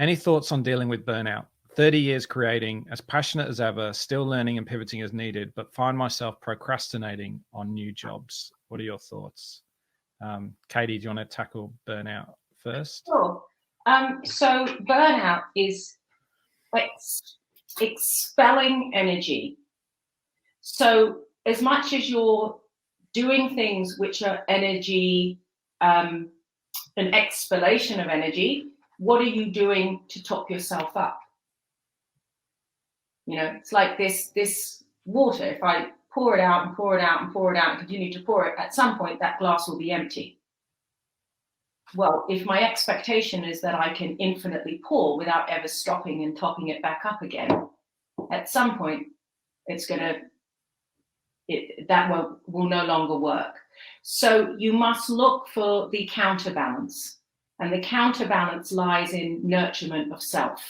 Any thoughts on dealing with burnout? 30 years creating, as passionate as ever, still learning and pivoting as needed, but find myself procrastinating on new jobs. What are your thoughts? Katie, do you want to tackle burnout first? Sure. So burnout is like expelling energy. So as much as you're doing things which are energy, an expellation of energy, what are you doing to top yourself up? You know, it's like this water. If I pour it out and pour it out and pour it out and continue to pour it, at some point that glass will be empty. Well, if my expectation is that I can infinitely pour without ever stopping and topping it back up again, at some point that will no longer work. So you must look for the counterbalance, and the counterbalance lies in nurturement of self.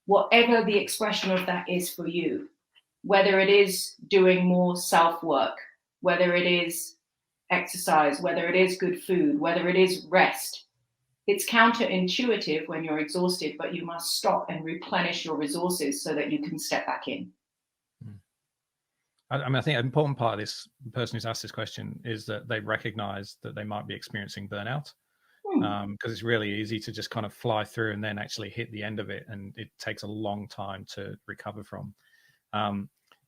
Whatever the expression of that is for you, whether it is doing more self-work, whether it is exercise, whether it is good food, whether it is rest. It's counterintuitive when you're exhausted, but you must stop and replenish your resources so that you can step back in. I mean, I think an important part of this, the person who's asked this question, is that they recognize that they might be experiencing burnout, because it's really easy to just kind of fly through and then actually hit the end of it, and it takes a long time to recover from.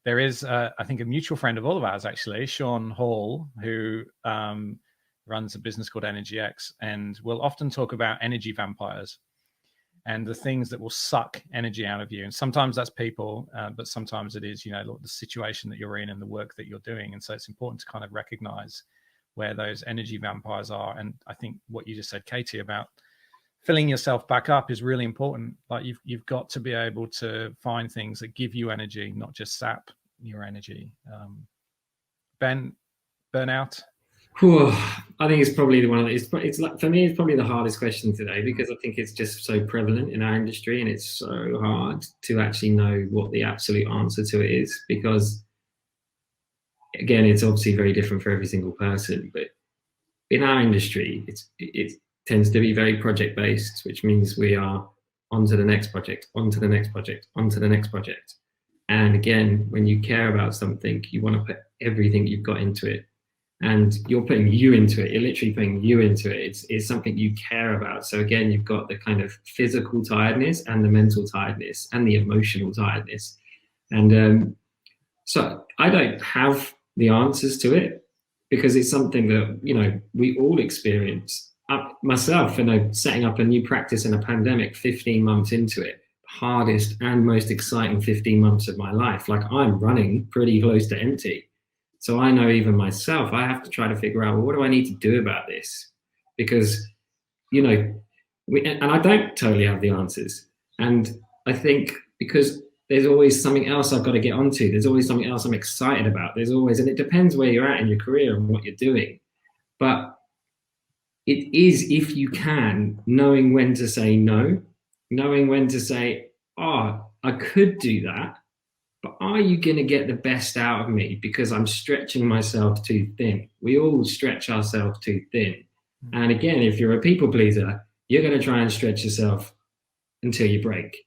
There is, I think, a mutual friend of all of ours, actually, Sean Hall, who runs a business called Energy X, and will often talk about energy vampires and the things that will suck energy out of you. And sometimes that's people, but sometimes it is, you know, the situation that you're in and the work that you're doing. And so it's important to kind of recognize where those energy vampires are. And I think what you just said, Katie, about filling yourself back up is really important. Like you've got to be able to find things that give you energy, not just sap your energy. Ben, burnout? I think it's probably the one. It's like, for me, it's probably the hardest question today, because I think it's just so prevalent in our industry, and it's so hard to actually know what the absolute answer to it is, because again, it's obviously very different for every single person. But in our industry, it tends to be very project based, which means we are on to the next project, on to the next project, on to the next project. And again, when you care about something, you want to put everything you've got into it. And you're putting you into it. You're literally putting you into it. It's something you care about. So again, you've got the kind of physical tiredness and the mental tiredness and the emotional tiredness. And so I don't have the answers to it, because it's something that, you know, we all experience. Myself, you know, setting up a new practice in a pandemic, 15 months into it, hardest and most exciting 15 months of my life. Like, I'm running pretty close to empty. So I know even myself, I have to try to figure out, well, what do I need to do about this? Because, you know, and I don't totally have the answers. And I think because there's always something else I've got to get onto. There's always something else I'm excited about. There's always, and it depends where you're at in your career and what you're doing. But it is, if you can, knowing when to say no, knowing when to say, oh, I could do that, but are you going to get the best out of me because I'm stretching myself too thin? We all stretch ourselves too thin. And again, if you're a people pleaser, you're going to try and stretch yourself until you break.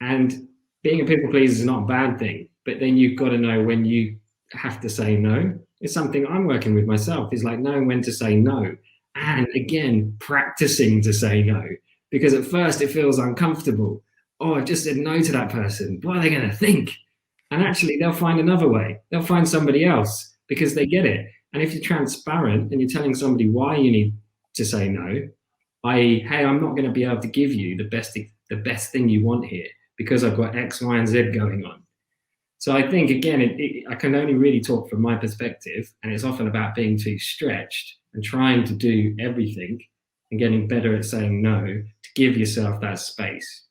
And being a people pleaser is not a bad thing, but then you've got to know when you have to say no. It's something I'm working with myself, is like knowing when to say no. And again, practicing to say no, because at first it feels uncomfortable. Oh, I've just said no to that person. What are they going to think? And actually, they'll find another way. They'll find somebody else because they get it. And if you're transparent and you're telling somebody why you need to say no, i.e., hey, I'm not going to be able to give you the best thing you want here because I've got X, Y, and Z going on. So I think, again, I can only really talk from my perspective, and it's often about being too stretched and trying to do everything and getting better at saying no to give yourself that space.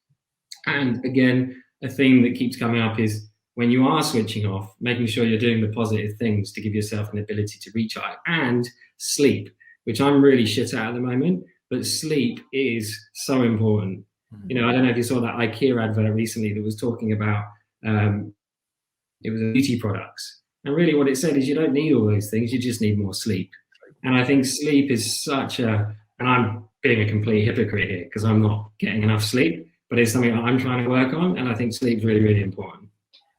And again, a theme that keeps coming up is when you are switching off, making sure you're doing the positive things to give yourself an ability to recharge, and sleep, which I'm really shit at the moment, but sleep is so important. You know, I don't know if you saw that IKEA advert recently that was talking about, it was beauty products. And really what it said is you don't need all those things, you just need more sleep. And I think sleep is such a, and I'm being a complete hypocrite here because I'm not getting enough sleep, but it's something that I'm trying to work on, and I think sleep's really, really important.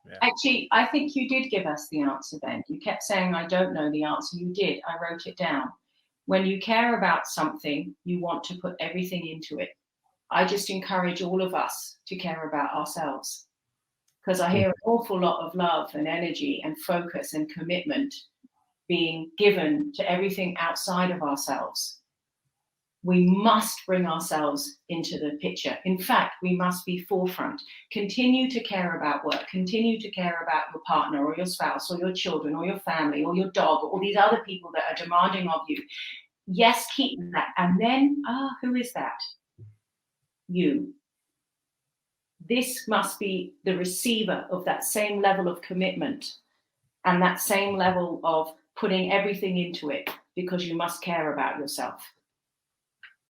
Yeah. Actually, I think you did give us the answer, Ben. You kept saying, I don't know the answer. You did. I wrote it down. When you care about something, you want to put everything into it. I just encourage all of us to care about ourselves, because I hear an awful lot of love and energy and focus and commitment being given to everything outside of ourselves. We must bring ourselves into the picture. In fact, we must be forefront. Continue to care about work. Continue to care about your partner or your spouse or your children or your family or your dog or all these other people that are demanding of you. Yes, keep that. And then, who is that? You. This must be the receiver of that same level of commitment and that same level of putting everything into it, because you must care about yourself.